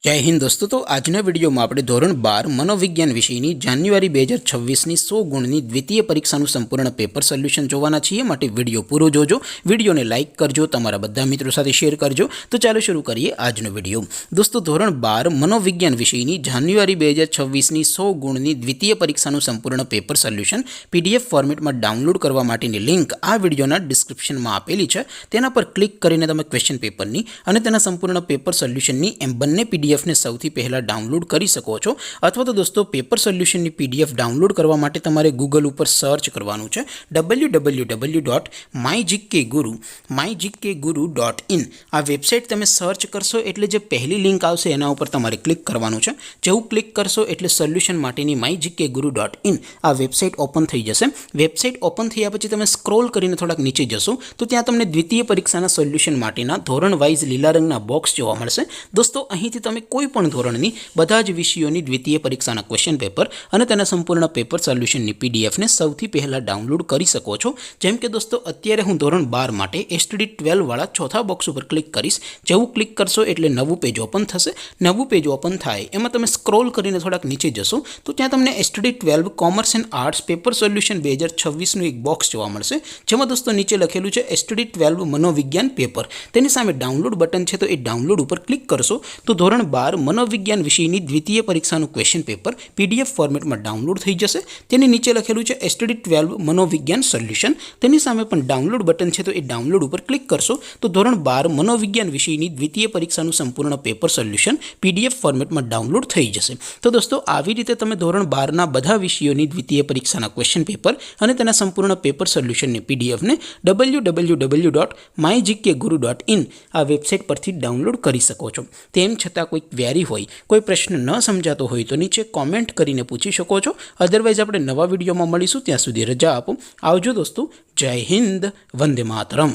जय हिंद दोस्तों। तो आजना विडियो में આપણે ધોરણ 12 મનોવિજ્ઞાન વિષયની જાન્યુઆરી 2026ની 100 ગુણની દ્વિતીય પરીક્ષાનું સંપૂર્ણ પેપર સોલ્યુશન જોવાના છીએ। માટે વિડિયો પૂરો જોજો, વિડિયોને લાઈક કરજો, તમારા બધા મિત્રો સાથે શેર કરજો। તો ચાલો શરૂ કરીએ આજનો વિડિયો। દોસ્તો ધોરણ 12 મનોવિજ્ઞાન વિષયની જાન્યુઆરી 2026ની 100 ગુણની દ્વિતીય પરીક્ષાનું સંપૂર્ણ પેપર સોલ્યુશન પીડીએફ ફોર્મેટમાં ડાઉનલોડ કરવા માટેની લિંક આ વિડિયોના ડિસ્ક્રિપ્શનમાં આપેલી છે। તેના પર ક્લિક કરીને તમે ક્વેશ્ચન પેપરની અને તેના સંપૂર્ણ પેપર સોલ્યુશનની એમ બંને પીડીએફ ने સૌથી પહેલા ડાઉનલોડ કરી શકો છો। અથવા તો દોસ્તો પેપર સોલ્યુશનની પીડીએફ ડાઉનલોડ કરવા માટે તમારે ગૂગલ ઉપર સર્ચ કરવાનું છે www.mygkguru.in। આ વેબસાઇટ તમે સર્ચ કરશો એટલે જે પહેલી લિંક આવશે એના ઉપર તમારે ક્લિક કરવાનું છે। જેવું ક્લિક કરશો એટલે સોલ્યુશન માટેની mygkguru.in આ વેબસાઇટ ઓપન થઈ જશે। વેબસાઇટ ઓપન થયા પછી તમે સ્ક્રોલ કરીને થોડાક નીચે જશો તો ત્યાં તમને દ્વિતીય પરીક્ષાના સોલ્યુશન માટેના ધોરણ વાઇઝ લીલા રંગના બોક્સ જોવા મળશે। દોસ્તો અહીંથી તમે કોઈપણ ધોરણની બધા જ વિષયોની દ્વિતીય પરીક્ષાના ક્વેશ્ચન પેપર અને તેના સંપૂર્ણ પેપર સોલ્યુશનની પીડીએફને સૌથી પહેલા ડાઉનલોડ કરી શકો છો। જેમ કે દોસ્તો અત્યારે હું ધોરણ 12 માટે એસટીડી 12 વાળા ચોથા બોક્સ ઉપર ક્લિક કરીશ। જેવું ક્લિક કરશો એટલે નવું પેજ ઓપન થશે। નવું પેજ ઓપન થાય એમાં તમે સ્ક્રોલ કરીને થોડાક નીચે જશો તો ત્યાં તમને STD 12 commerce and arts paper solution 2026નું એક બોક્સ જોવા મળશે। જેમાં દોસ્તો નીચે લખેલું છે એસટીડી 12 મનોવિજ્ઞાન પેપર। તેની સામે ડાઉનલોડ બટન છે તો એ ડાઉનલોડ ઉપર ક્લિક કરશો તો ધોરણ 12 મનોવિજ્ઞાન વિષયની દ્વિતીય પરીક્ષાનું ક્વેશ્ચન પેપર પીડીએફ ફોર્મેટમાં ડાઉનલોડ થઈ જશે। તેની નીચે લખેલું છે એસટીડી 12 મનોવિજ્ઞાન સોલ્યુશન। તેની સામે પણ ડાઉનલોડ બટન છે તો એ ડાઉનલોડ ઉપર ક્લિક કરશો તો ધોરણ 12 મનોવિજ્ઞાન વિષયની દ્વિતીય પરીક્ષાનું સંપૂર્ણ પેપર સોલ્યુશન પીડીએફ ફોર્મેટમાં ડાઉનલોડ થઈ જશે। તો દોસ્તો આવી રીતે તમે ધોરણ 12ના બધા વિષયોની દ્વિતીય પરીક્ષાના ક્વેશ્ચન પેપર અને તેના સંપૂર્ણ પેપર સોલ્યુશનની પીડીએફને www.mygkguru.in આ વેબસાઇટ પરથી ડાઉનલોડ કરી શકો છો। તેમ છતાં કોઈ ક્વેરી હોય, કોઈ પ્રશ્ન ન સમજાતો હોય તો નીચે કોમેન્ટ કરીને પૂછી શકો છો। અધરવાઇઝ આપણે નવા વિડીયોમાં મળીશું, ત્યાં સુધી રજા આપો। આવજો દોસ્તો। જય હિન્દ, વંદે માતરમ।